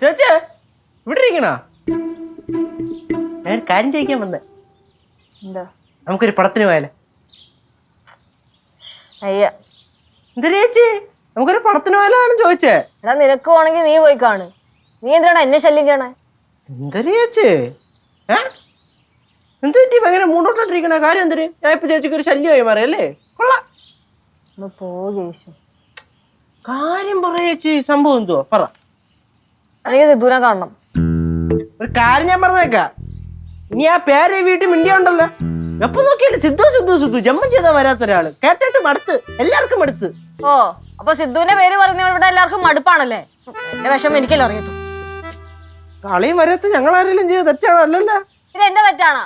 ചേച്ചേ ഇവിടെ ഇരിക്കണ ഞാൻ കാര്യം ചോദിക്കാൻ വന്നേ. എന്താ? നമുക്കൊരു പടത്തിന് പോയാലേ? അയ്യ, എന്താ ചേച്ചി നമുക്കൊരു പടത്തിന് പോയാലാണ് ചോദിച്ചേ. എടാ നിനക്ക് പോണെങ്കിൽ നീ പോയി കാണ്. നീ എന്തിനാണ് എന്നെ ശല്യം ചെയ്യണേ? എന്താ ചേച്ചി എന്ത് പറ്റി ഭയങ്കര മൂണ്ടോട്ടിരിക്കണ കാര്യം? എന്തിന്? ഞാൻ ഇപ്പൊ ചേച്ചിക്ക് ഒരു ശല്യമായി മാറിയല്ലേ? കൊള്ളാം. കാര്യം പറ ചേച്ചി, സംഭവം എന്തുവാ പറ. എനിക്ക് സിദ്ധുവിനെ കാണണം. ഒരു കാര്യം ഞാൻ പറഞ്ഞേക്കാം, ഇനി ആ പേരെ വീട്ടിൽ മിണ്ടിയുണ്ടല്ലോ, എപ്പൊ നോക്കിയാലും സിദ്ധു സിദ്ധു സിദ്ധു ജമ്മം ചെയ്താ വരാത്ത ഒരാള്. കേട്ടിട്ട് മടുത്ത്, എല്ലാവർക്കും മടുത്ത്. ഓ, അപ്പൊ സിദ്ധുവിന്റെ പേര് പറഞ്ഞ ഇവിടെ എല്ലാവർക്കും മടുപ്പാണല്ലേ? എന്റെ വിഷമം എനിക്കല്ലോ അറിയത്തു. കളിയും വരാത്ത ഞങ്ങൾ ആരെങ്കിലും ചെയ്ത് തെറ്റാണോ? അല്ലല്ലോ, ഇത് എന്റെ തെറ്റാണോ?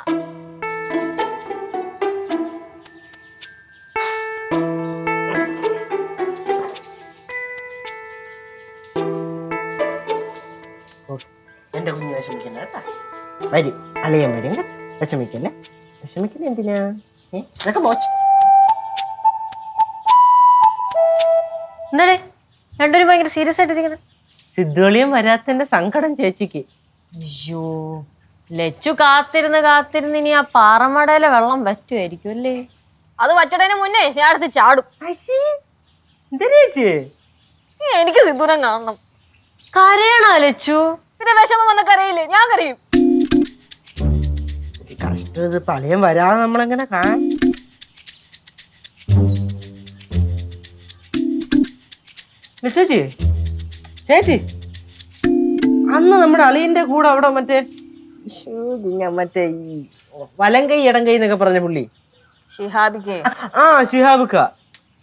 എന്റെ കുഞ്ഞ് വിഷമിക്കണ്ട കേട്ടാ. വരും, അളിയൻ വരും. വിഷമിക്കല്ലേ, വിഷമിക്കല്ലേ. എന്തിനാ ഇതൊക്കെ മോച്ച്? എന്താടേ രണ്ടുപേരും ഭയങ്കര സീരിയസ് ആയിട്ടിരിക്കുന്നത്? സിദ്ധുളിയും വരാത്തന്റെ സങ്കടം ചേച്ചിക്ക്. അയ്യോ, ലച്ചു കാത്തിരുന്ന് ഇനി ആ പാറമടയിലെ വെള്ളം പറ്റുമായിരിക്കും അല്ലേ? അത് വച്ചടേന് മുന്നേ ഞാൻ അടുത്ത് ചാടും. എനിക്ക് സിദ്ധുനെ കാണണം. കരയണോ ലച്ചു? പിന്നെ വിഷമം വന്ന കരയില്ലേ? ഞാൻ കരയും. കഷ്ടം, ഇത് പളിയം വരാതെ നമ്മളെങ്ങനെ കാണാൻ? ചേച്ചി ചേച്ചി അന്ന് നമ്മുടെ അളിയന്റെ കൂടെ അവിടെ മറ്റേ ഈ വലങ്കൈ ഇടങ്കൈ എന്നൊക്കെ പറഞ്ഞ പുള്ളി ഷിഹാബിക്ക്. ഷിഹാബിക്ക.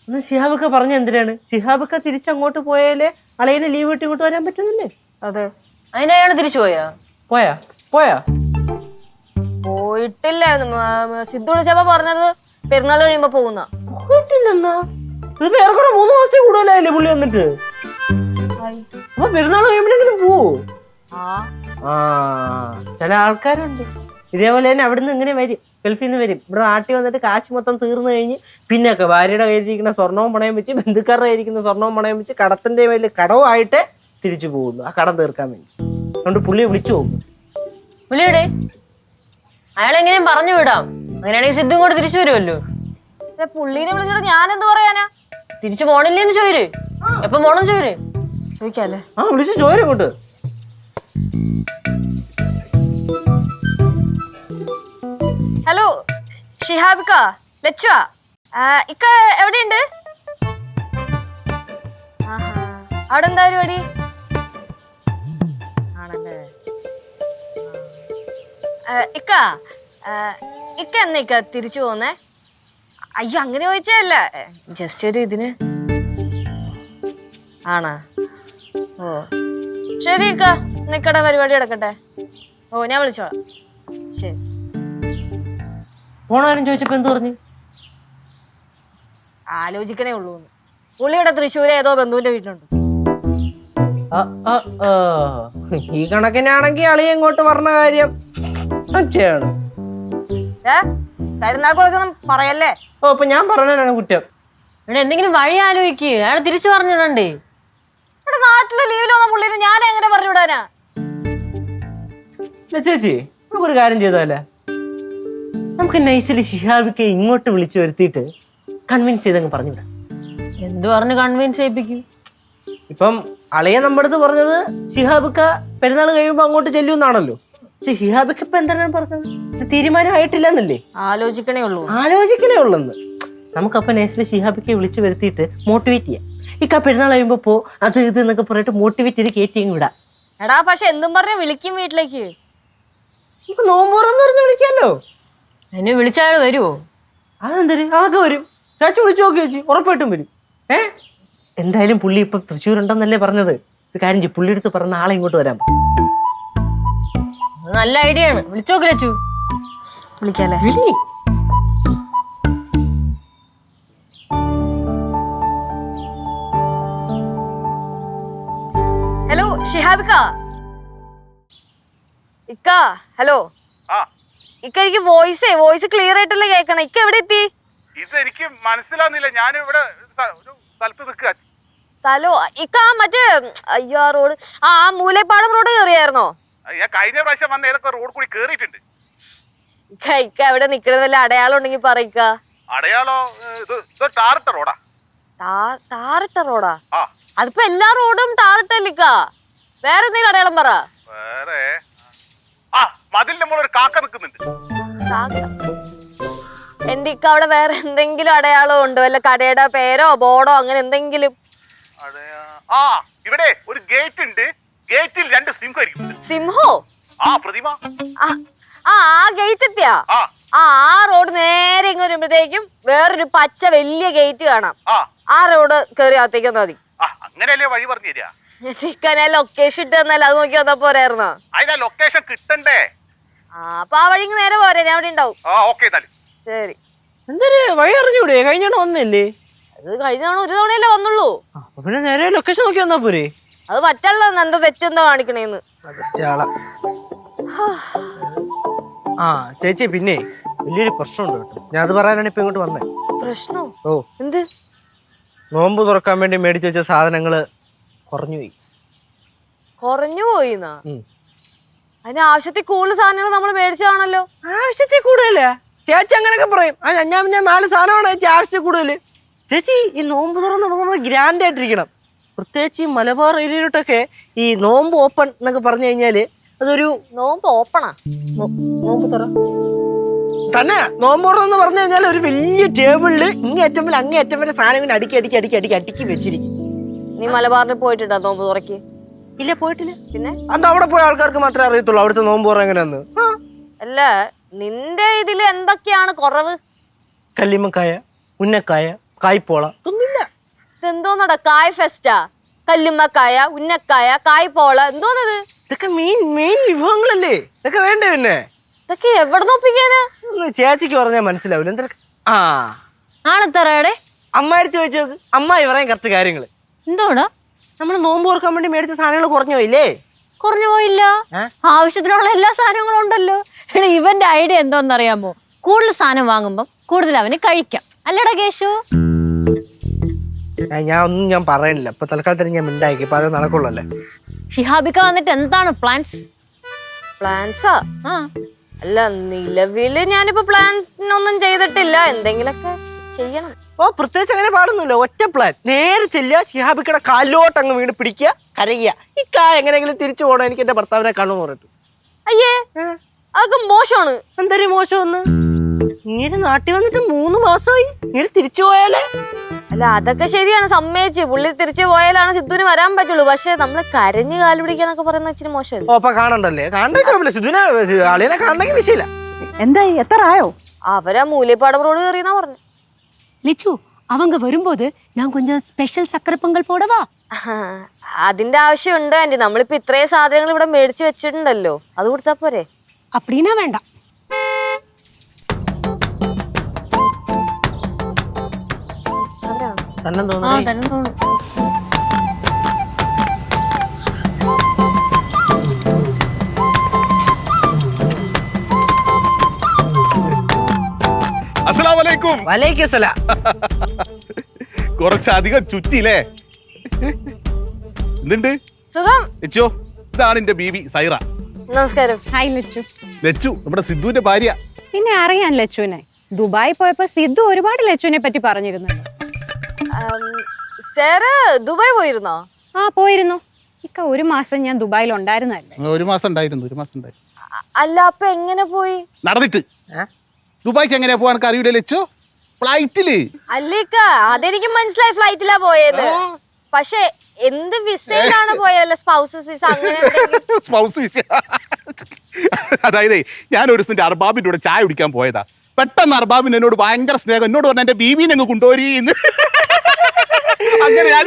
അന്ന് ഷിഹാബിക്ക പറഞ്ഞ എന്തിനാണ്? ഷിഹാബിക്ക തിരിച്ചങ്ങോട്ട് പോയാലേ അളിയന് ലീവ് വിട്ട് ഇങ്ങോട്ട് വരാൻ പറ്റുന്നില്ലേ? അതെ, അതിനയാള് തിരിച്ചു പോയാ? പോയിട്ടില്ല. സിദ്ധു വിളിച്ചപ്പോ പറഞ്ഞത് പെരുന്നാൾ കഴിയുമ്പോ പോകുന്ന. പോയിട്ടില്ലെന്നാ? ഇത് ഏറെക്കുറെ 3 മാസത്തെ കൂടുതലായില്ലേ പുള്ളി വന്നിട്ട്? അപ്പൊ പെരുന്നാൾ കഴിയുമ്പോഴെങ്കിലും പോവോ? ചില ആൾക്കാരുണ്ട് ഇതേപോലെ തന്നെ. അവിടുന്ന് ഇങ്ങനെ വരും, ഗൾഫിൽ നിന്ന് വരും, ഇവിടെ നാട്ടിൽ വന്നിട്ട് കാശ് മൊത്തം തീർന്നു കഴിഞ്ഞ് പിന്നൊക്കെ ഭാര്യയുടെ കയ്യിലിരിക്കുന്ന സ്വർണവും പണയം വെച്ച്, ബന്ധുക്കാരുടെ കയ്യിരിക്കുന്ന സ്വർണവും പണയം വെച്ച് കടത്തിന്റെ മേലിൽ കടവുമായിട്ട് തിരിച്ചു പോകുന്നു, ആ കടം തീർക്കാൻ വേണ്ടി. അതുകൊണ്ട് പുള്ളിയെ വിളിച്ചു പോകും. വിളിയടേ, അയാളെങ്ങനെയും പറഞ്ഞു വിടാം. അങ്ങനെയാണെങ്കിൽ സിദ്ധു ഇങ്ങോട്ട് തിരിച്ചു വരുമല്ലോ. പുള്ളീനെ വിളിച്ചിട്ട് ഞാൻ എന്ത് പറയാനാ? തിരിച്ചു പോണില്ലേന്ന് ചോര്. എപ്പൊ പോണം ചോര് ചോദിക്കാല്ലേ? വിളിച്ചു ചോര് ഇങ്ങോട്ട്. ഹലോ ഷിഹാബിക്ക, ലച്ചുവാ. ഇക്ക എവിടെയുണ്ട്? അവിടെ എന്താ പരിപാടി? ആണല്ലേ. ഇക്ക എന്നാ ഇക്ക തിരിച്ചു പോന്നേ? അയ്യോ, അങ്ങനെ ചോദിച്ചല്ല, ജസ്റ്റ് ഒരു ഇതിന്. ആണാ? ഓ ശരി ഇക്ക, നിക്കടെ പരിപാടി എടുക്കട്ടെ. ഓ ഞാൻ വിളിച്ചോളാം. ശരി. പോണാരും ചോദിച്ചപ്പോ എന്ത് പറഞ്ഞു? ആലോചിക്കണേ ഉള്ളൂ. പുള്ളിയുടെ തൃശ്ശൂര് ഏതോ ബന്ധുവിന്റെ വീട്ടിലുണ്ട്. ഈ കണക്കിനാണെങ്കിൽ അളിയ ഇങ്ങോട്ട് പറഞ്ഞ കാര്യം സംശയമാണ്. കരുനാക്കുളൊന്നും പറയല്ലേ. ഓ, ഇപ്പൊ ഞാൻ പറഞ്ഞാലാണ് കുറ്റം. ഇവിടെ എന്തെങ്കിലും വഴി ആലോചിക്ക്. അയാൾ തിരിച്ചു പറഞ്ഞിടണ്ടേ? ഇവിടെ നാട്ടിലെ ലീവിൽ വന്ന പുള്ളിനെ ഞാൻ എങ്ങനെ പറഞ്ഞു വിടാനാ? ചേച്ചി നമുക്കൊരു കാര്യം ചെയ്താലേ? നമുക്ക് നൈസില് ഷിഹാബിക്ക് ഇങ്ങോട്ട് വിളിച്ചു വരുത്തിയിട്ട് കൺവിൻസ് ചെയ്തങ്ങ് പറഞ്ഞു വിടാം. എന്ത് പറഞ്ഞ് കൺവിൻസ് ചെയ്യിപ്പിക്കും? ഇപ്പം അളിയ നമ്മുടെ അടുത്ത് പറഞ്ഞത് ഷിഹാബിക്ക പെരുന്നാൾ കഴിയുമ്പോ അങ്ങോട്ട് ചെല്ലുമെന്നാണല്ലോ. പക്ഷെ ഷിഹാബിക്ക ഇപ്പൊ എന്താണ് പറഞ്ഞത്? തീരുമാനമായിട്ടില്ലെന്നല്ലേ? ആലോചിക്കണേ ഉള്ളെന്ന്. നമുക്കപ്പൊ നൈസില് ഷിഹാബിക്കെ വിളിച്ചു വരുത്തിയിട്ട് മോട്ടിവേറ്റ് ചെയ്യാം. ഇക്ക പെരുന്നാൾ കഴിയുമ്പോ പോ, അത് ഇത് എന്നൊക്കെ പറഞ്ഞിട്ട് മോട്ടിവേറ്റ് ചെയ്ത് കയറ്റി വിടാം. എടാ, പക്ഷെ എന്തും പറഞ്ഞ വിളിക്കും വീട്ടിലേക്ക്. നമുക്ക് നോമ്പോറന്ന് പറഞ്ഞ് വിളിക്കാമല്ലോ. എന്നെ വിളിച്ചാൽ വരുമോ? അതെന്തര്, അതൊക്കെ വരും. ചാച്ചു വിളിച്ചു നോക്കി വെച്ച് ഉറപ്പായിട്ടും വരും. എന്തായാലും പുള്ളി ഇപ്പൊ തൃശ്ശൂരുണ്ടെന്നല്ലേ പറഞ്ഞത്. ഒരു കാര്യം ചെയ്യും, പുള്ളി എടുത്ത് പറഞ്ഞ ആളെ ഇങ്ങോട്ട് വരാൻ. നല്ല ഐഡിയ ആണ്. വിളിച്ചു നോക്കി ലച്ചു. വിളിക്കാല്ലേ? ഹലോ ഷിഹാബിക്ക. ഇക്ക ഹലോ. ഇക്ക എനിക്ക് വോയിസ് ക്ലിയർ ആയിട്ടല്ലേ കേൾക്കണം. ഇക്ക എവിടെ എത്തി? ഇത് എനിക്ക് മനസ്സിലാവുന്നില്ല. ഞാൻ ഇവിടെ ഒരു സ്ഥലത്ത് നിൽക്കുക. സ്ഥലോ ഇക്ക മറ്റേ അയ്യോ റോഡ് ആ മൂലേപ്പാടം റോഡ് കയറിയായിരുന്നോ? ഞാൻ കഴിഞ്ഞ പ്രാവശ്യം വന്ന ഏതൊക്കെ റോഡ് കൂടി കേറിയിട്ടുണ്ട്. ഇക്ക എവിടെ നിക്കണത് വല്ല അടയാളം ഉണ്ടെങ്കിൽ പറയിക്ക. അടയാളോ? ഇത് ടാറിട്ട റോഡാ. ടാറിട്ട റോഡാ? ആ അതിപ്പോ എല്ലാ റോഡും ടാറിട്ടല്ലിക്ക. വേറെ എന്തെങ്കിലും അടയാളം പറ. വേറെ ആ മതിലിന്റെ മുകളിൽ ഒരു കാക്ക നിൽക്കുന്നുണ്ട്. എന്റെ ഇക്ക അവിടെ വേറെ എന്തെങ്കിലും അടയാളം ഉണ്ടോ? വല്ല കടയുടെ പേരോ ബോർഡോ അങ്ങനെ എന്തെങ്കിലും? ആ ഇവിടെ ഒരു ഗേറ്റ് ഉണ്ട്. ഗേറ്റിൽ 2 സിംഹം ഇരിക്കുന്നുണ്ട്. സിംഹോ? ആ പ്രതിമ. ആ ഗേറ്റ് എത്തിയാ? ആ റോഡ് നേരെ ഇങ്ങ് വരുമ്പോഴത്തേക്കും വേറൊരു പച്ച വലിയ ഗേറ്റ് കാണാം. ആ റോഡ് കയറി അകത്തേക്ക് വന്നാ മതി. അങ്ങനെയല്ലേ വഴി പറഞ്ഞു തരാ? ഞാൻ ലൊക്കേഷൻ ഇട്ട് തന്നല്ല, അത് നോക്കി വന്നാ പോരായിരുന്നോ? അതിനാ ലൊക്കേഷൻ കിട്ടണ്ടേ? അപ്പൊ ആ വഴി നേരെ പോരെ, ഞാൻ അവിടെ ഉണ്ടാവും. ശരി. എന്തൊരു വഴി അറിഞ്ഞൂടെ? കഴിഞ്ഞാണ് വന്നല്ലേ? അത് കഴിഞ്ഞ തവണ ഒരു തവണയല്ലേ വന്നുള്ളൂ. പിന്നെ നേരെ ലൊക്കേഷൻ നോക്കി വന്നാ പോരെ? അത് പറ്റുള്ള എന്തോ തെറ്റെന്തോ കാണിക്കണേന്ന്. ആ ചേച്ചി പിന്നെ വലിയൊരു പ്രശ്നമുണ്ട് കേട്ടോ. ഞാൻ അത് പറയാനാണ് ഇപ്പൊ ഇങ്ങോട്ട് വന്നേ. പ്രശ്നോ? ഓ എന്ത്? നോമ്പ് തുറക്കാൻ വേണ്ടി മേടിച്ചു വെച്ച സാധനങ്ങള് കുറഞ്ഞുപോയി. കുറഞ്ഞു പോയിന്നാ? അതിന് ആവശ്യത്തിൽ കൂടുതൽ സാധനങ്ങൾ നമ്മൾ മേടിച്ചാണല്ലോ. ആവശ്യത്തിൽ കൂടുതല ചേച്ചി അങ്ങനെയൊക്കെ പറയും. ഞാൻ 4 സാധനമാണ് ചേച്ചി ആവശ്യത്തിൽ കൂടുതൽ. ചേച്ചി ഈ നോമ്പ് തുറന്ന് ഗ്രാൻഡ് ആയിട്ടിരിക്കണം. പ്രത്യേകിച്ച് ഈ മലബാർ ഏരിയയിലോട്ടൊക്കെ ഈ നോമ്പ് ഓപ്പൺ എന്നൊക്കെ പറഞ്ഞു കഴിഞ്ഞാല് അതൊരു നോമ്പ് ഓപ്പണാ? നോമ്പ് തുറ തന്നെ. നോമ്പ് തുറന്ന് പറഞ്ഞു കഴിഞ്ഞാൽ ഒരു വലിയ ടേബിളില് ഇങ്ങേറ്റം വരെ അങ്ങേറ്റം വരെ സാധനങ്ങൾ അടുക്കി വെച്ചിരിക്കും. നീ മലബാറിൽ പോയിട്ടുണ്ടോ നോമ്പ് തുറക്ക്? ഇല്ല, പോയിട്ടില്ല. പിന്നെ അത് അവിടെ പോയ ആൾക്കാർക്ക് മാത്രമേ അറിയത്തുള്ളൂ അവിടുത്തെ നോമ്പ് തുറ എങ്ങനെയാന്ന്. അല്ല, നിന്റെ ഇതില് എന്തൊക്കെയാണ് കുറവ്? കല്ലിമക്കായ, ഉന്നക്കായ, കായ്പോള ഒന്നുമില്ല. ഇതെന്തോന്നടാ? കായ് ഫെസ്റ്റാ? കല്ലുമ്മക്കായ, ഉന്നക്കായ, കായ്പോള എന്തോന്നത്? ഇതൊക്കെ മെയിൻ വിഭവങ്ങളല്ലേ? ഇതൊക്കെ വേണ്ടേ? പിന്നെ ഇതൊക്കെ എവിടെ നോപ്പിക്കാനാ? ചേച്ചിക്ക് പറഞ്ഞാൽ മനസ്സിലാവില്ല. എന്തൊക്കെ ആണെത്തറയുടെ അമ്മായിരത്തി വെച്ച് നോക്ക്. അമ്മായി പറയാൻ കറക്റ്റ് കാര്യങ്ങള്. എന്തോടാ? നമ്മൾ നോമ്പ് തുറക്കാൻ വേണ്ടി മേടിച്ച സാധനങ്ങൾ കുറഞ്ഞു പോയില്ലേ? കുറഞ്ഞു പോയില്ല. ആവശ്യത്തിനുള്ള എല്ലാ സാധനങ്ങളും ഉണ്ടല്ലോ. ഇവന്റെ ഐഡിയ എന്തോന്നറിയാമോ? കൂടുതൽ സാധനം വാങ്ങുമ്പോ കൂടുതൽ അവന് കഴിക്കാം. അല്ലടാ കേശു? ഞാൻ പറയണില്ല. ഇപ്പൊ തൽക്കാലത്തിന് ഞാൻ മിണ്ടായിക്കും. ഇപ്പൊ അത് നടക്കുള്ളല്ലേ. ഷിഹാബിക്ക വന്നിട്ട് എന്താണ് പ്ലാൻസാ? അല്ല, നിലവില് ഞാനിപ്പോ പ്ലാൻ ഒന്നും ചെയ്തിട്ടില്ല. എന്തെങ്കിലൊക്കെ ചെയ്യണം. ഓ പ്രത്യേകിച്ച് അങ്ങനെ പാടുന്നില്ല. ഒറ്റ പ്ലാൻ. നേരെ ചെല്ലുക, ഷിഹാബിക്കയുടെ കാലോട്ട് അങ്ങ് വീണ് പിടിക്കുക, കരയുക. ഈ എങ്ങനെയെങ്കിലും തിരിച്ചു പോകണം, എനിക്ക് എന്റെ ഭർത്താവിനെ കാണുമെന്ന് പറഞ്ഞിട്ട്. അയ്യേ, അതൊക്കെ മോശമാണ്. എന്തൊരു മോശമൊന്ന്? ഇങ്ങനെ നാട്ടിൽ വന്നിട്ട് 3 മാസമായി. ഇങ്ങനെ തിരിച്ചു പോയാലേ? അല്ല, അതൊക്കെ ശരിയാണ്, സമ്മതിച്ച്. പുള്ളി തിരിച്ചു പോയാലാണ് സിദ്ധുവിന് വരാൻ പറ്റുള്ളൂ. പക്ഷെ നമ്മള് കരഞ്ഞ് കാല് പിടിക്കാന്നൊക്കെ പറയുന്ന ഇച്ചിരി മോശമല്ലേ? ഓ അപ്പൊ കാണണ്ടല്ലേ? കാണണ്ടേ? സിദ്ധുവിനെ അളിയനെ കാണണമെങ്കിൽ വിഷയമില്ല. എന്തായി, എത്ര ആയോ? അവരാ മൂലേപ്പാടം റോഡ് കയറിയെന്നാ പറഞ്ഞു. லிச்சு, அவங்க வரும்போது நான் கொஞ்சம் ஸ்பெஷல் சக்கரை பொங்கல் போடவா? അതിന്റെ ആവശ്യമുണ്ട് ആന്റി. നമ്മളിപ്പോ ഇത്രയും സാധനങ്ങൾ ഇവിടെ മേടിച്ചു വെച്ചിട്ടുണ്ടല്ലോ, അത് കൊടുത്താ പോരെ? அப்படின்னா வேண்டாம். തന്നെ തോന്നുന്നു. അസ്സലാമലൈക്കും. വലൈക്കും സലാം. കുറച്ചധികം ചുറ്റിയില്ലേ? എന്തുണ്ട്? സുഖം. ലച്ചു, ഇതാണ് എന്റെ ബീബി സൈറ. നമസ്കാരം. ഹായ് ലിച്ചു. ലച്ചു നമ്മുടെ സിദ്ധുവിന്റെ ഭാര്യ. പിന്നെ അറിയാൻ ലച്ചുവിനെ. ദുബായി പോയപ്പോ സിദ്ധു ഒരുപാട് ലച്ചുവിനെ പറ്റി പറഞ്ഞിരുന്നു. സാറ് ദുബായ് പോയിരുന്നോ? ആ പോയിരുന്നു. ഇക്ക 1 മാസം ഞാൻ ദുബായിൽ ഉണ്ടായിരുന്നല്ലേ. 1 മാസം ഉണ്ടായിരുന്നു. അല്ല, അപ്പൊ എങ്ങനെ പോയി? നടന്നിട്ട്. ദുബായിക്ക് എങ്ങനെയാ പോവാൻ അറിയൂലേ ലച്ചു? ഫ്ലൈറ്റില്. അല്ലേക്ക, അതെനിക്ക് മനസ്സിലായി, ഫ്ലൈറ്റിലാ പോയത്. പക്ഷെ എന്ത് വിസയിലാണ് പോയതല്ല? സ്പൗസസ് വിസ അങ്ങനെ? Spouse visa. അതായത് ഞാൻ ഒരു ദിവസം അർബാബിന്റെ കൂടെ ചായ കുടിക്കാൻ പോയതാ. പെട്ടെന്ന് അർബാബിന് എന്നോട് ഭയങ്കര സ്നേഹം. എന്നോട് പറഞ്ഞ എന്റെ ബീബീനെ അങ്ങ് കൊണ്ടുപോരീന്ന്. അങ്ങനെ ഞാൻ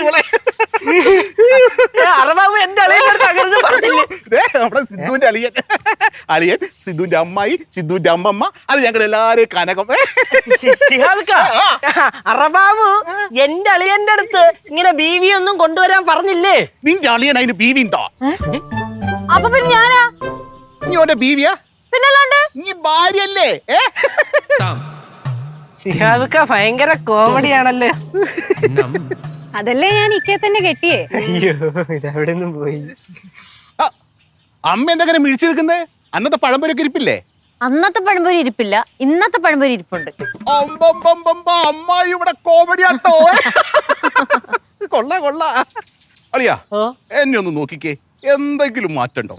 നമ്മുടെ സിദ്ധുവിന്റെ അളിയൻ സിദ്ധുവിന്റെ അമ്മായി, സിദ്ധുവിന്റെ അമ്മമ്മ, അത് ഞങ്ങൾ എല്ലാരെയും കനകം. അറബാബു എന്റെ അളിയന്റെ അടുത്ത് ഇങ്ങനെ ബീവി ഒന്നും കൊണ്ടുവരാൻ പറഞ്ഞില്ലേ? നിന്റെ അളിയൻ അതിന് ബീവി ഉണ്ടോ? അപ്പൊ പിന്നെ ഞാനാ? നീ ഓന്റെ ബീവിയാ? പിന്നല്ലാണ്ട് നീ ഭാര്യല്ലേ? ശിഹാബിക്ക ഭയങ്കര കോമഡിയാണല്ലോ. അതല്ലേ ഞാൻ ഇക്കയെ തന്നെ കെട്ടിയേ. അയ്യോ ഇതെവിടെ നിന്നും പോയി. അമ്മ എന്തെങ്ങനെ മിഴിച്ചു നിൽക്കുന്നേ? അന്നത്തെ പഴംപൊരൊക്കെ ഇരിപ്പില്ലേ? അന്നത്തെ പഴംപൊരി ഇരിപ്പില്ല, ഇന്നത്തെ പഴംപൊരി ഇരിപ്പുണ്ട്. അമ്മായി ഇവിടെ കോമഡി ആട്ടോ. കൊള്ള അളിയാ, എന്നെ ഒന്ന് നോക്കിക്കേ, എന്തെങ്കിലും മാറ്റണ്ടോ?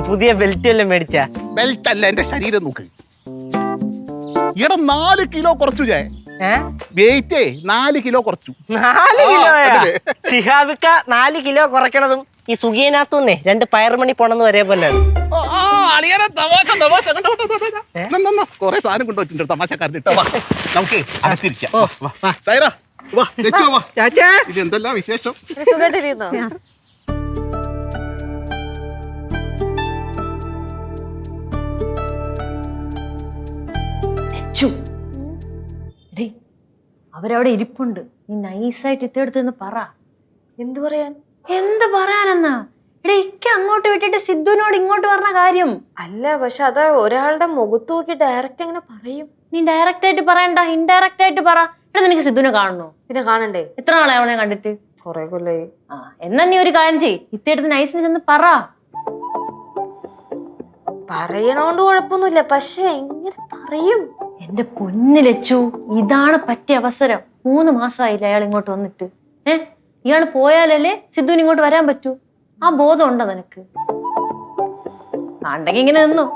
പുതിയ ബെൽറ്റ് എല്ലാം മേടിച്ചാ? ബെൽറ്റ് അല്ല, എന്റെ ശരീരം നോക്ക്. ഇവിടെ 4 കിലോ കുറച്ചു. വെയിറ്റേ 4 കിലോ കുറച്ചു. 4 കിലോ? ശിഹാബിക്ക 4 കിലോ കുറയ്ക്കണതും ഈ സുഖിയനകത്തുനിന്നേ 2 പയറുമണി പോണെന്ന് വരെ പോലെ. കൊറേ സാധനം കൊണ്ടുപോയിട്ടുണ്ട് തമാശക്കാരൻ. നമുക്കേ അകത്തിരിക്കാം. എന്തെല്ലാം വിശേഷം? സുഖമായിട്ടിരുന്നോ? അവരവിടെ ഇരിപ്പുണ്ട്. നീ നൈസായിട്ട് ഇത്തെടുത്ത് പറ. എന്ത് പറയാൻ? എന്ത് പറയാനെന്നാ? എടേ, ഇക്ക അങ്ങോട്ട് വിട്ടിട്ട് സിദ്ധുവിനോട് ഇങ്ങോട്ട് പറഞ്ഞ കാര്യം. അല്ല, പക്ഷെ അത് ഒരാളുടെ മുഖത്ത് നോക്കി ഡയറക്റ്റ് അങ്ങനെ പറയും. നീ ഡയറക്റ്റ് ആയിട്ട് പറയണ്ട, ഇൻഡയറക്റ്റ് ആയിട്ട് പറ. എടാ, നിനക്ക് സിദ്ധുവിനെ കാണണോ? പിന്നെ കാണണ്ടേ? എത്ര നാളെ അവനെ കണ്ടിട്ട്? കൊറേ കൊല്ലായി. എന്നാ നീ ഒരു കാര്യം ചെയ്യ്, ഇത്തെടുത്ത് നൈസിന് ചെന്ന് പറ. പറയണോണ്ട് കുഴപ്പമൊന്നുമില്ല, പക്ഷെ എങ്ങനെ പറയും? എന്റെ പൊന്നു ലച്ചു, ഇതാണ് പറ്റിയ അവസരം. 3 മാസമായില്ല അയാൾ ഇങ്ങോട്ട് വന്നിട്ട്. ഇയാൾ പോയാലല്ലേ സിദ്ധുവിന് ഇങ്ങോട്ട് വരാൻ പറ്റൂ. ആ ബോധം ഉണ്ടോ നിനക്ക്? കണ്ടെങ്കിൽ ഇങ്ങനെ നിന്നോ.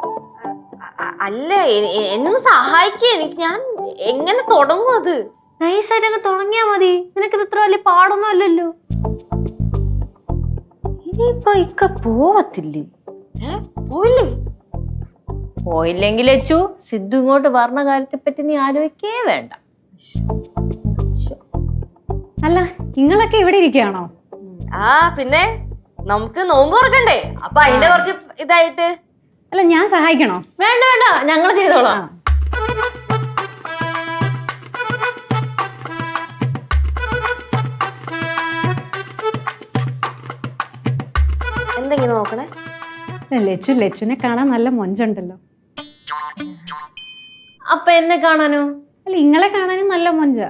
അല്ല, എന്നൊന്ന് സഹായിക്കേ. ഞാൻ എങ്ങനെ തുടങ്ങും? അത് നൈസായിട്ട് അങ്ങ് തുടങ്ങിയാ മതി. നിനക്കിത് ഇത്ര വലിയ പാടൊന്നും അല്ലല്ലോ. ഇനിയിപ്പൊ ഇക്ക പോവത്തില്ലേ? പോയില്ലേ? പോയില്ലെങ്കിൽ ലച്ചു, സിദ്ധു ഇങ്ങോട്ട് പറഞ്ഞ കാര്യത്തെ പറ്റി നീ ആലോചിക്കേ വേണ്ട. അല്ല, നിങ്ങളൊക്കെ ഇവിടെ ഇരിക്കുകയാണോ? പിന്നെ നമുക്ക് നോമ്പ് തുറക്കണ്ടേ, അപ്പൊ അതിന്റെ കുറച്ച് ഇതായിട്ട്. അല്ല, ഞാൻ സഹായിക്കണോ? വേണ്ട വേണ്ട, ഞങ്ങൾ ചെയ്തോളാം. എന്തെങ്കിലും നോക്കണേ? ലച്ചുനെ കാണാൻ നല്ല മൊഞ്ചുണ്ടല്ലോ. അപ്പൊ എന്നെ കാണാനോ? അല്ല, ഇങ്ങളെ കാണാനും നല്ല മൊഞ്ച.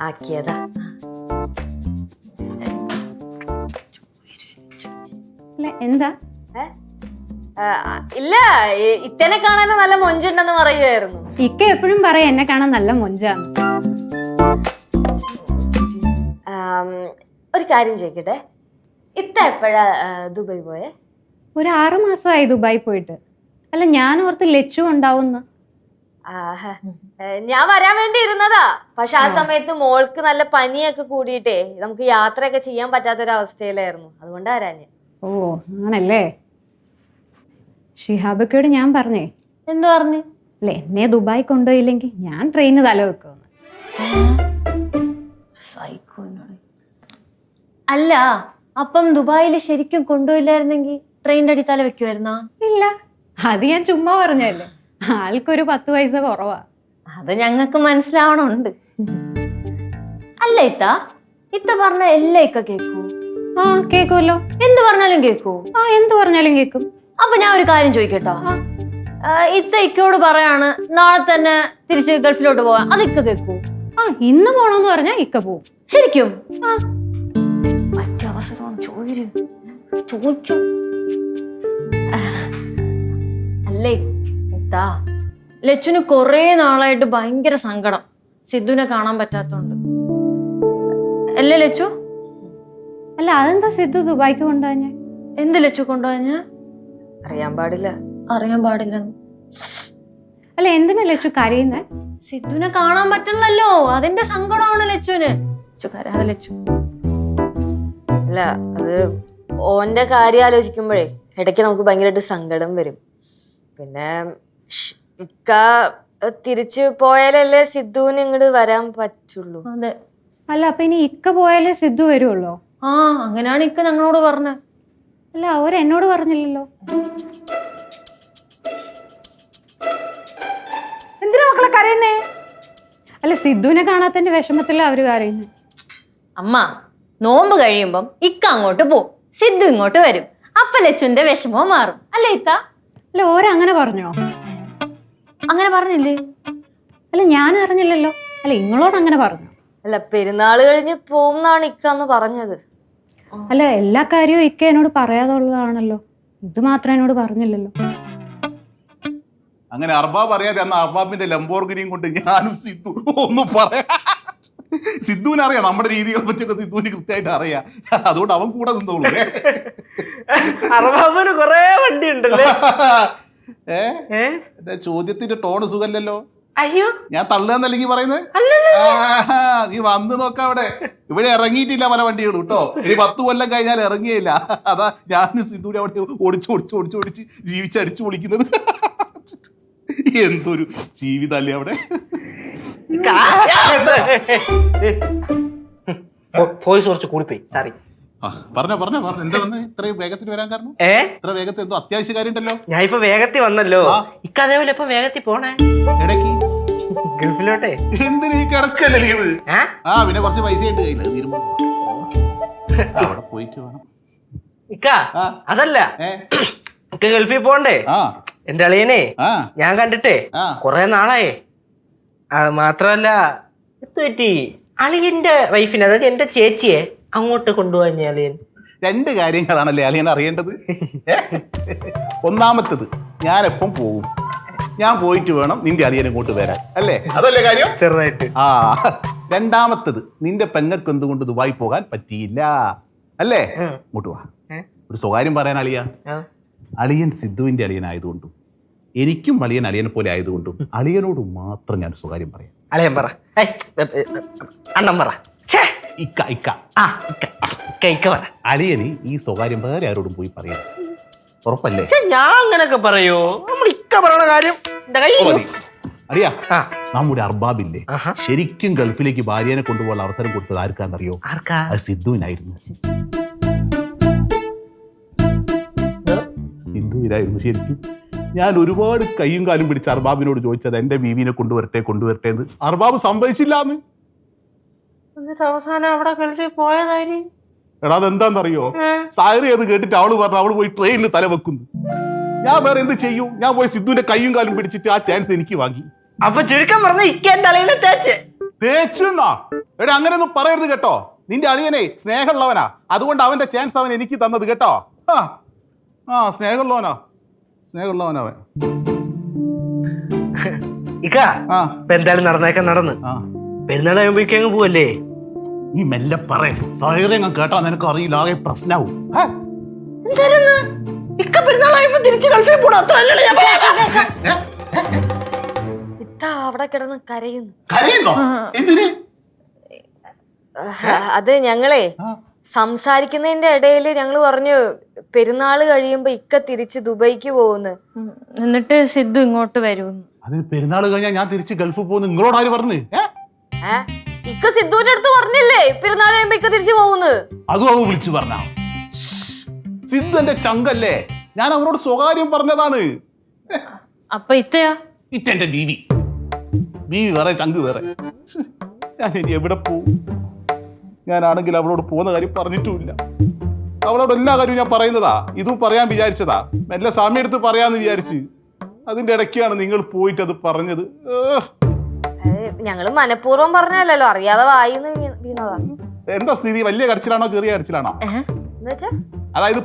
ആക്കിയതാ. അല്ല, എന്താ? ഇല്ല, ഇത്തനെ കാണാനും നല്ല മൊഞ്ചുണ്ടെന്ന് പറയുമായിരുന്നു. ഇക്ക എപ്പോഴും പറയാം എന്നെ കാണാൻ നല്ല മൊഞ്ചാന്ന്. ഒരു കാര്യം ചോദിക്കട്ടെ, ഇത്ത എപ്പോഴാ ദുബായ് പോയെ? ഒരു 6 മാസമായി ദുബായ് പോയിട്ട്. അല്ല, ഞാൻ ഓർത്ത് ലച്ചു ഉണ്ടാവുന്ന. ഞാൻ വരാൻ വേണ്ടി ഇരുന്നതാ, പക്ഷെ ആ സമയത്ത് മോൾക്ക് നല്ല പനിയൊക്കെ കൂടിയിട്ടേ നമുക്ക് യാത്രയൊക്കെ ചെയ്യാൻ പറ്റാത്തൊരവസ്ഥയിലായിരുന്നു. അതുകൊണ്ടാ വരാഞ്ഞ്. ഓ, ആണല്ലേ. ഷിഹാബക്കയോട് ഞാൻ പറഞ്ഞേ. എന്തു പറഞ്ഞു? അല്ല, എന്നെ ദുബായ് കൊണ്ടുപോയില്ലെങ്കിൽ ഞാൻ ട്രെയിന് തല വെക്കുമെന്ന്. അല്ല, അപ്പം ദുബായിൽ ശരിക്കും കൊണ്ടുപോയില്ലായിരുന്നെങ്കിൽ ട്രെയിനിന്റെ അടി തല വെക്കുമായിരുന്നാ? ഇല്ല, അത് ഞാൻ ചുമ്മാ പറഞ്ഞല്ലേ. ആൾക്കൊരു 10 പൈസ കുറവാ. അത് ഞങ്ങൾക്ക് മനസ്സിലാവണുണ്ട്. അല്ല, ഇത്ത പറഞ്ഞ എല്ലാ ഇക്ക കേക്കൂ? ആ, കേക്കുമല്ലോ. എന്ത് പറഞ്ഞാലും കേക്കൂ? ആ, എന്ത് പറഞ്ഞാലും കേക്കും. അപ്പൊ ഞാൻ ഒരു കാര്യം ചോദിക്കട്ടോ. ഇക്കയോട് പറയാണ് നാളെ തന്നെ തിരിച്ച് ഗൾഫിലോട്ട് പോവാൻ, അത് ഇക്ക കേക്കൂ? ആ, ഇന്ന് പോണോന്ന് പറഞ്ഞാ ഇക്ക പോവും. ശരിക്കും? ആ, മറ്റേ അവസരമാണ് ചോദിക്കും. അല്ലേ ലച്ചുന് കൊറേ നാളായിട്ട് ഭയങ്കര സങ്കടം, സിദ്ധുവിനെ കാണാൻ പറ്റാത്തോണ്ട്. അല്ലേ ലച്ചു? അല്ല, അതെന്താ സിദ്ധു ദുബായ്ക്ക് കൊണ്ടുപോഞ്ഞ? എന്ത് ലച്ചു കൊണ്ടുപോഞ്ഞ? അറിയാൻ പാടില്ല. അറിയാൻ പാടില്ല? അല്ല, എന്തിനാ ലച്ചു കരയുന്നേ? സിദ്ധുവിനെ കാണാൻ പറ്റില്ലല്ലോ, അതിന്റെ സങ്കടമാണ് ലച്ചുന്. കരയാതെ ലച്ചു. അല്ല, അത് ഓന്റെ കാര്യം ആലോചിക്കുമ്പോഴേ ഇടയ്ക്ക് നമുക്ക് ഭയങ്കരമായിട്ട് സങ്കടം വരും. പിന്നെ ഇക്ക തിരിച്ചു പോയാലല്ലേ സിദ്ധുവിന് ഇങ്ങോട്ട് വരാൻ പറ്റുള്ളൂ. അതെ. അല്ല, അപ്പൊ ഇനി ഇക്ക പോയാലേ സിദ്ധു വരുള്ളൂ? ആ, അങ്ങനെയാണ് ഇക്ക ഞങ്ങളോട് പറഞ്ഞത്. അല്ല, അവരെന്നോട് പറഞ്ഞില്ലല്ലോ. എന്തിനാ മക്കളെ കരയുന്നേ? അല്ല, സിദ്ധുവിനെ കാണാത്തതിന്റെ വിഷമത്തില അവര് കരയുന്നേ. അമ്മ, നോമ്പ് കഴിയുമ്പം ഇക്ക അങ്ങോട്ട് പോവും, സിദ്ധു ഇങ്ങോട്ട് വരും. അപ്പൊ ലച്ചുന്റെ വിഷമവും മാറും അല്ലേ ഇത്ത? അല്ല ഓരങ്ങനെ പറഞ്ഞോ? അങ്ങനെ പറഞ്ഞില്ലേ? അല്ല ഞാൻ അറിഞ്ഞില്ലല്ലോ. അല്ല നിങ്ങളോട് അങ്ങനെ പറഞ്ഞു? അല്ല പെരുന്നാള് കഴിഞ്ഞ് പോകുന്നാണ് ഇക്കാന്ന് പറഞ്ഞത്. അല്ല എല്ലാ കാര്യവും ഇക്ക എന്നോട് പറയാതുള്ളതാണല്ലോ, ഇത് മാത്രം എന്നോട് പറഞ്ഞില്ലല്ലോ. അങ്ങനെ അർബാബ് അറിയാതെ അന്ന് അർബാബിന്റെ ലംബോർഗിനിയും കൊണ്ട് ഞാനും സിദ്ധു ഒന്നും പറയാ. സിദ്ധുവിനെ അറിയാം, നമ്മുടെ രീതികളെ പറ്റിയൊക്കെ സിദ്ധുവിന് കൃത്യമായിട്ട് അറിയാം. അതുകൊണ്ട് അവൻ കൂടെ നിന്നോളൂ. അർബാബിന് കൊറേ വണ്ടി ഉണ്ടല്ലേ? എന്റെ ചോദ്യത്തിന്റെ ടോണ് സുഖല്ലല്ലോ. അയ്യോ ഞാൻ തള്ളുകന്നല്ലെങ്കിൽ പറയുന്നത്. നീ വന്ന് നോക്കാം, അവിടെ ഇവിടെ ഇറങ്ങിയിട്ടില്ല പല വണ്ടികളും കേട്ടോ. ഇനി 10 കൊല്ലം കഴിഞ്ഞാൽ ഇറങ്ങിയില്ല. അതാ ഞാൻ സിദ്ധുവിനെ അവിടെ ഓടിച്ച് ജീവിച്ചടിച്ചു പൊളിക്കുന്നത്. എന്തൊരു ജീവിതല്ലേ അവിടെ. വോയിസ് കുറച്ച് കൂടിപ്പോയി, സോറി. പറഞ്ഞോ എന്താ വന്ന് ഇത്രയും വേഗത്തിൽ വരാൻ കാരണം? ഇത്ര വേഗത്തിൽ എന്തോ അത്യാവശ്യ കാര്യം ഉണ്ടല്ലോ. ഞാൻ ഇപ്പൊ വേഗത്തിൽ വന്നല്ലോ. ഇക്കതേപോലെ ഇപ്പൊ വേഗത്തിൽ പോണേ ഇടയ്ക്ക് ഗൾഫിലോട്ടെ. എന്തിനീ കിടക്കല്ലേ ലീവ്? പിന്നെ കുറച്ച് പൈസ ഉണ്ട് കയ്യിൽ, തീരുമ്പോ അവിടെ പോയിട്ട് വേണം. ഇക്ക അതല്ല, ഇക്ക ഗൾഫിൽ പോണ്ടേ? എന്റെ അളിയനെ ഞാൻ കണ്ടിട്ടേ കൊറേ നാളായേ. അത് മാത്രമല്ല പറ്റി അളിയന്റെ വൈഫിനെ, അതായത് എന്റെ ചേച്ചിയെ അങ്ങോട്ട് കൊണ്ടുപോകാൻ അളിയൻ 2 കാര്യങ്ങളാണല്ലേ അളിയൻ അറിയേണ്ടത്. ഒന്നാമത്തത് ഞാൻ എപ്പം പോകും, ഞാൻ പോയിട്ട് വേണം നിന്റെ അളിയൻ ഇങ്ങോട്ട് വരാൻ, അല്ലേ? അതല്ലേ കാര്യം? ചെറുതായിട്ട്. രണ്ടാമത്തത് നിന്റെ പെങ്ങൾക്ക് എന്തുകൊണ്ട് ദുബായി പോകാൻ പറ്റിയില്ല, അല്ലേ? ഇങ്ങോട്ട് വാ, ഒരു സ്വകാര്യം പറയാൻ അളിയ. അളിയൻ സിദ്ധുവിന്റെ അളിയനായതുകൊണ്ടും എനിക്കും അളിയനെ പോലെ ആയതുകൊണ്ടും അളിയനോട് മാത്രം ഞാൻ സ്വകാര്യം പറയാം. അളിയൻ പറ, അണ്ണൻ പറ. അളിയന് ഈ സ്വകാര്യം വേറെ ആരോടും പോയി പറയാം, ഉറപ്പല്ലേ? ഞാൻ അങ്ങനൊക്കെ പറയോ? നമ്മൾ ഇക്ക പറയണ കാര്യം അറിയാ, നമ്മുടെ അർബാബില്ലേ ശരിക്കും ഗൾഫിലേക്ക് ഭാര്യനെ കൊണ്ടുപോകാൻ അവസരം കൊടുത്തത് ആർക്കാന്നറിയോ? അത് സിദ്ധുവിനായിരുന്നു. സിദ്ധുവിനായിരുന്നു ശരിക്കും. ഞാൻ ഒരുപാട് കൈയും കാലും പിടിച്ച് അർബാബിനോട് ചോദിച്ചത് എന്റെ ബീവിനെ കൊണ്ടുവരട്ടെ എന്ന്. അർബാബ് സമ്മതിച്ചില്ലാന്ന്. അവസാനം അവിടെ ഗൾഫിൽ പോയതായി. എടാ അതെന്താന്നറിയോ? സായറി അത് കേട്ടിട്ട് അവള് പറഞ്ഞു അവള് പോയി ട്രെയിനിൽ തല വെക്കുന്നു. ഞാൻ വേറെ എന്ത് ചെയ്യും? ഞാൻ പോയി സിദ്ധുവിന്റെ കൈയും കാലും പിടിച്ചിട്ട് ആ ചാൻസ് എനിക്ക് വാങ്ങി. അപ്പൊ ചുരുക്കം പറഞ്ഞ ഇക്കെന്റെ അളിയനെ തേച്ചെന്നാ? എടാ അങ്ങനെയൊന്നും പറയരുത് കേട്ടോ. നിന്റെ അളിയനെ സ്നേഹമുള്ളവനാ, അതുകൊണ്ട് അവന്റെ ചാൻസ് അവൻ എനിക്ക് തന്നത് കേട്ടോ. സ്നേഹമുള്ളവനാ അവൻ. എന്തായാലും നടന്ന് പെരുന്നാൾ കഴിയുമ്പോഴേക്കും അങ്ങ് പോവല്ലേ? നീ മെല്ലെ പറയും, സായറിയങ്ങ് കേട്ടാ നിനക്ക് അറിയില്ല, ആകെ പ്രശ്നവും. അവിടെ കിടന്ന് കരയുന്നു. എന്തിന്? അത് ഞങ്ങളെ സംസാരിക്കുന്നതിന്റെ ഇടയിൽ ഞങ്ങള് പറഞ്ഞു പെരുന്നാള് കഴിയുമ്പോ ഇക്ക തിരിച്ച് ദുബൈക്ക് പോകുന്നു, എന്നിട്ട് സിദ്ധു ഇങ്ങോട്ട് വരുമെന്ന്. അതിന് പെരുന്നാൾ കഴിഞ്ഞാൽ ഞാൻ തിരിച്ച് ഗൾഫിൽ പോകുന്നു നിങ്ങളോട് ആര് പറഞ്ഞു? ഇക്ക സിദ്ധുവിന്റെ അടുത്ത് പറഞ്ഞില്ലേ പെരുന്നാൾ കഴിയുമ്പോ ഇക്ക തിരിച്ചു പോകുന്നു? അതും അവ വിളിച്ചു പറഞ്ഞ. സിദ്ധു എന്റെ ചങ്കല്ലേ, ഞാൻ അവരോട് സ്വകാര്യം പറഞ്ഞതാണ്. അപ്പൊ ഇറ്റെന്റെ ബീവി വേറെ, ചങ്ക് വേറെ. ഞാൻ ഇനി എവിടെ പോവും? ഞാനാണെങ്കിൽ അവളോട് പോകുന്ന കാര്യം പറഞ്ഞിട്ടുമില്ല. അവളോട് എല്ലാ കാര്യവും ഞാൻ പറയുന്നതാ, ഇതും പറയാൻ വിചാരിച്ചതാ, മെല്ലെ സമയം എടുത്ത് പറയാന്ന് വിചാരിച്ച്. അതിന്റെ ഇടയ്ക്കാണ് നിങ്ങൾ പോയിട്ട് അത് പറഞ്ഞത്. ഞങ്ങള് മനഃപൂർവ്വം പറഞ്ഞല്ലോ, അറിയാതെ വായിന്ന് വീണതാ. എന്താ സ്ഥിതി? വലിയ കരച്ചിലാണോ ചെറിയ കരച്ചിലാണോ? എന്നുവെച്ചാ അതായത്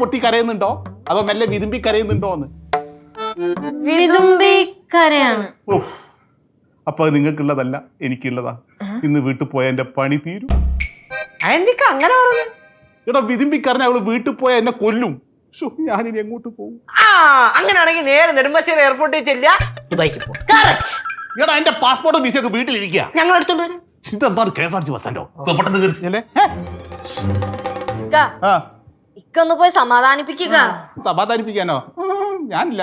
പൊട്ടി കരയുന്നുണ്ടോ അതോ മെല്ലെ വിതുമ്പി കരയുന്നുണ്ടോ എന്ന്? അപ്പൊ അത് നിങ്ങൾക്കുള്ളതല്ല, എനിക്കുള്ളതാ. ഇന്ന് വീട്ടിൽ പോയ എന്റെ പണി തീരും. അങ്ങനെ പറഞ്ഞു. എടാ വിതുമ്പി കരഞ്ഞ അവള് വീട്ടിൽ പോയ എന്നെ കൊല്ലും. ഞാനിനി എങ്ങോട്ട് പോകും? അങ്ങനെയാണെങ്കിൽ നേരെ നെടുമ്പാശ്ശേരി എയർപോർട്ടിൽ ചെല്ലുക, ദുബായിക്ക് പോകും. എടാ എന്റെ പാസ്പോർട്ടും വിസയൊക്കെ വീട്ടിലിരിക്കുക, ഞങ്ങൾ എടുത്തോണ്ട് വരും. ഇതെന്താണ് KSRTC ബസ് സ്റ്റാൻഡോ? പെട്ടെന്ന് കയറിച്ചല്ലേ? ഇക്കൊന്ന് പോയി സമാധാനിപ്പിക്കുക. സമാധാനിപ്പിക്കാനോ? ഞാനില്ല.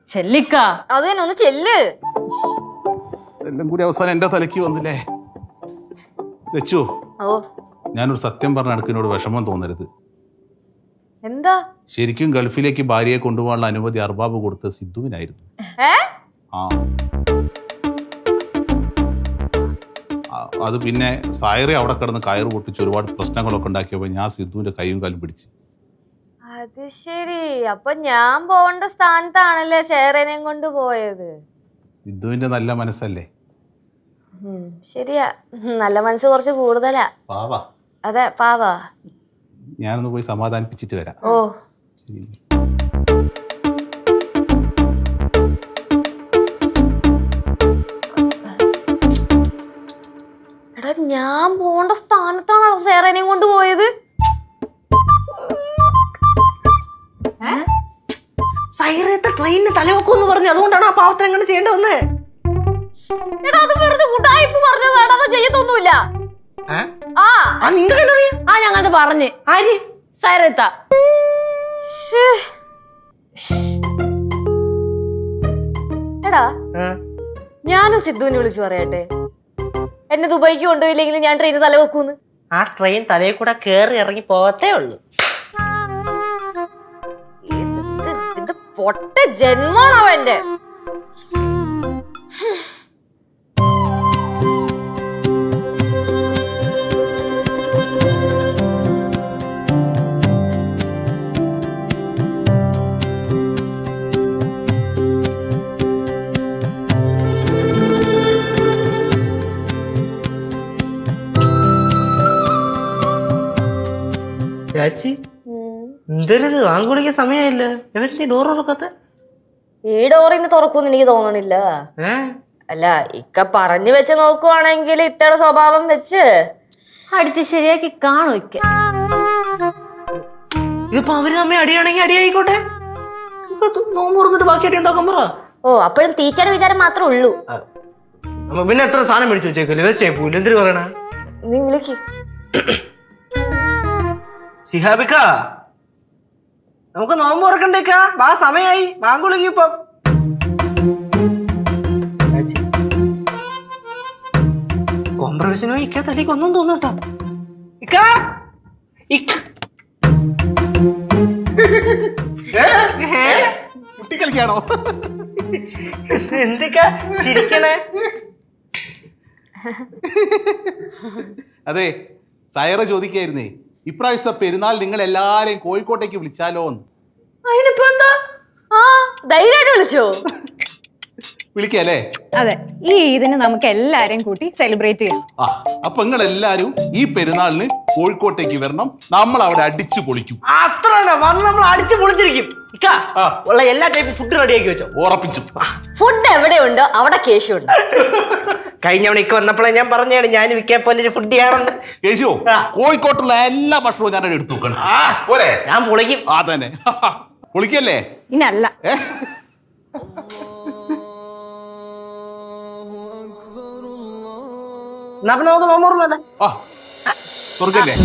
ചെല്ലിക്ക അത് തന്നെ, ഒന്ന് ചെല്ല്. എല്ലാം കൂടി അവസാനം എന്റെ തലയ്ക്ക് വന്നില്ലേ. വെച്ചു, ഞാനൊരു സത്യം പറഞ്ഞ അടുക്കിനോട് വിഷമം തോന്നരുത്. എന്താ? ശരിക്കും ഗൾഫിലേക്ക് ഭാര്യയെ കൊണ്ടുപോകാനുള്ള അനുമതി അർബാബ് കൊടുത്ത സിദ്ധുവിനായിരുന്നു. അത് പിന്നെ സായറി അവിടെ കിടന്ന് കയറ് പൊട്ടിച്ച് ഒരുപാട് പ്രശ്നങ്ങളൊക്കെ ഉണ്ടാക്കിയപ്പോൾ ഞാൻ സിദ്ധുവിന്റെ കൈയും കാലും പിടിച്ച്. അത് ശരി. അപ്പൊ ഞാൻ പോകേണ്ട സ്ഥാനത്താണല്ലേ ഷെയറിനെയും കൊണ്ട് പോയത്. സിദ്ധുവിന്റെ നല്ല മനസ്സല്ലേ? ശരിയാ, നല്ല മനസ്സ് കുറച്ച് കൂടുതലാ. പാവാ. അതെ, പാവാ. ഞാനൊന്ന് പോയി സമാധാനിപ്പിച്ചിട്ട് വരാം. ഓ ശരി. എടാ, ഞാൻ പോകേണ്ട സ്ഥാനത്താണോ ഷെയറിനെയും കൊണ്ട് പോയത്? സൈറത്തെ ട്രെയിനിന് തലവെക്കുമെന്ന് പറഞ്ഞു, അതുകൊണ്ടാണ് ആ പാവത്തിന് അങ്ങനെ ചെയ്യേണ്ടി വന്നേ. എടാ, അത് വെറുതെ ഉടായിപ്പ് പറഞ്ഞതാണ്, അത് ചെയ്യത്തൊന്നുമില്ല. ആ നിങ്ങൾക്കറിയാം? ആ ഞങ്ങളത് പറഞ്ഞ് ആര്? സൈറത്ത. ശ്ശേ. എടാ, ഞാനും സിദ്ധുവിനെ വിളിച്ചു പറയട്ടെ, എന്നെ ദുബൈക്ക് കൊണ്ടുപോയില്ലെങ്കിൽ ഞാൻ ട്രെയിന് തല വെക്കൂന്ന്. ആ ട്രെയിൻ തലയിൽ കൂടെ കേറി ഇറങ്ങി പോകത്തേ ഉള്ളൂ. ഇത് പൊട്ട ജന്മാണ് അവന്റെ. ചാച്ചി, എന്തൊരു വാങ്കുളിക്ക് സമയമില്ല, എവരുടെ ഡോർ തുറക്കത്ത? ഈ ഡോറിന് തുറക്കൂന്ന് എനിക്ക് തോന്നണില്ല. അല്ല, ഇക്ക പറഞ്ഞു വെച്ച് നോക്കുവാണെങ്കിൽ ഇത്തയുടെ സ്വഭാവം വെച്ച് അടിച്ച് ശരിയാക്കി കാണും ഇക്ക. ഇതിപ്പോ അവര് തമ്മിൽ അടിയാണെങ്കിൽ അടിയായിക്കോട്ടെ, നോമ്പ് തുറന്നിട്ട് ബാക്കി അടി ഉണ്ടാക്കാൻ പറ. ഓ, അപ്പോഴും തീറ്റയുടെ വിചാരം മാത്രമേ ഉള്ളൂ. പിന്നെ എത്ര സാധനം മേടിച്ചു വെച്ചേക്കല്ലേ, വെച്ചേ പൂല് എന്തിനു പറയണ? നീ വിളിക്ക്. സിഹാബിക്ക, നമുക്ക് നോമ്പ് തുറക്കണ്ടേക്ക, വാ സമയായി, വാങ്കുളിക്ക് ഇപ്പം. കോംപ്രവേശനോ ഇക്ക തലേക്ക് ഒന്നും തോന്നട്ടാ. കുട്ടിക്കളിക്കാണോ? എന്തൊക്കെ ചിരിക്കണേ? അതെ, സൈറ ചോദിക്കായിരുന്നേ, ഇപ്രാവശ്യത്തെ പെരുന്നാൾ നിങ്ങൾ എല്ലാരെയും കോഴിക്കോട്ടേക്ക് വിളിച്ചാലോ എന്ന്. അതിനിപ്പോ എന്താ? ആ, ധൈര്യമായിട്ട് വിളിച്ചോ? വിളിക്കല്ലേ? അതെ, ഈ ഇതിന് നമുക്ക് എല്ലാരെയും കൂട്ടി സെലിബ്രേറ്റ് ചെയ്യാം. ആ, അപ്പൊ നിങ്ങൾ എല്ലാരും ഈ പെരുന്നാളിന് കോഴിക്കോട്ടേക്ക് വരണം, നമ്മൾ അവിടെ അടിച്ചു പൊളിക്കും. അത്ര വന്ന് നമ്മൾ അടിച്ചു പൊളിച്ചിരിക്കും. ഇക്ക, ഉള്ള എല്ലാ ടൈപ്പ് ഫുഡ് റെഡിയാക്കി വെച്ചോ? ഉറപ്പിച്ചു. ഫുഡ് എവിടെയുണ്ടോ അവിടെ കേശുണ്ട്. കഴിഞ്ഞവണ ഇക്ക വന്നപ്പോഴേ ഞാൻ പറഞ്ഞാണ് ഞാൻ വിൽക്കാൻ പോലെ ഫുഡ് ചെയ്യണമെന്ന്. കേശു, കോഴിക്കോട്ടുള്ള എല്ലാ ഭക്ഷണവും ഞാൻ എടുത്തു നോക്കണം. പോരെ? ഞാൻ പൊളിക്കും. ആ തന്നെ, പൊളിക്കല്ലേ? ഇനല്ല, എന്നാ നമുക്ക് നോമ്പ് തുറന്നല്ലേ? ആ, തുറക്കല്ലേ?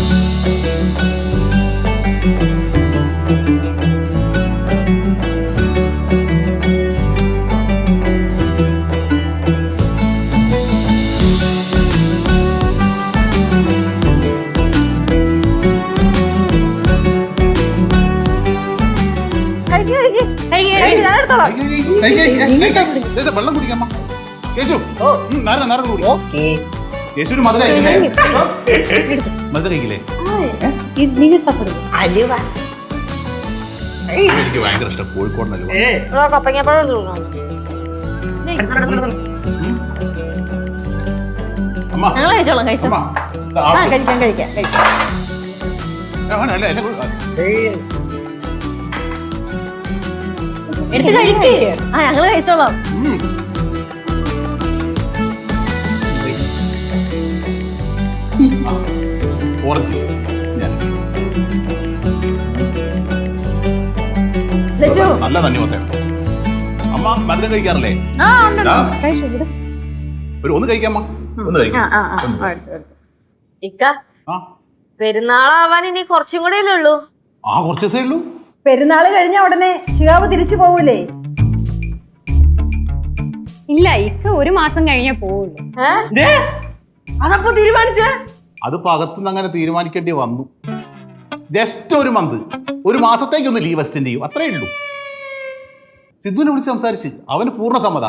വെള്ളം കുടിക്കാമ്മ. കേശു, നാരങ്ങ കുടി. കേശുവിന് മധുര മധുര കഴിക്കില്ലേ? എനിക്ക് ഭയങ്കര ഇഷ്ടം കോഴിക്കോട് നൽകുക. കപ്പങ്ങപ്പഴം അമ്മ, ഞങ്ങൾ കഴിച്ചോളാം, കഴിച്ചോ. അമ്മ, അല്ല, എടുത്ത് കഴിക്ക്. ആ, ഞങ്ങള് കഴിച്ചോളാം. ഓറഞ്ച് നല്ല തണ്ണി മൊത്തം. അമ്മ മധുരം കഴിക്കാറില്ലേ? ഒന്ന് കഴിക്കാമ്മ, ഒന്ന് കഴിക്കാം. ഇക്ക, പെരുന്നാളാവാൻ ഇനി കുറച്ചും കൂടെ അല്ലേ ഉള്ളൂ? ആ, കുറച്ച് ദിവസമേ ഉള്ളൂ. പെരുന്നാള് കഴിഞ്ഞ ഉടനെ ശിഹാബ് തിരിച്ചു പോവൂലേ? ഇല്ല, ഇക്ക ഒരു മാസം കഴിഞ്ഞേ പോവുള്ളൂ. അതപ്പോ തീരുമാനിച്ചേ? അതിപ്പോ അകത്തുനിന്ന് അങ്ങനെ തീരുമാനിക്കേണ്ടി വന്നു. ജസ്റ്റ് ഒരു മന്ത്, ഒരു മാസത്തേക്കൊന്ന് ലീവ് എക്സ്റ്റെൻഡ് ചെയ്യും, അത്രേ ഉള്ളൂ. സിദ്ധുവിനെ വിളിച്ച് സംസാരിച്ച് അവന് പൂർണ്ണ സമ്മത.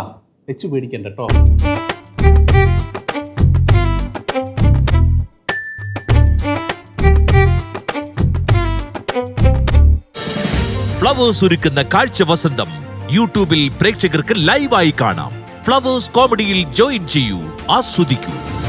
വെച്ചു പേടിക്കണ്ട കേട്ടോ. ഫ്ലവേഴ്സ് ഒരുക്കുന്ന കാഴ്ച വസന്തം യൂട്യൂബിൽ പ്രേക്ഷകർക്ക് ലൈവായി കാണാം. ഫ്ലവേഴ്സ് കോമഡിയിൽ ജോയിൻ ചെയ്യൂ, ആസ്വദിക്കൂ.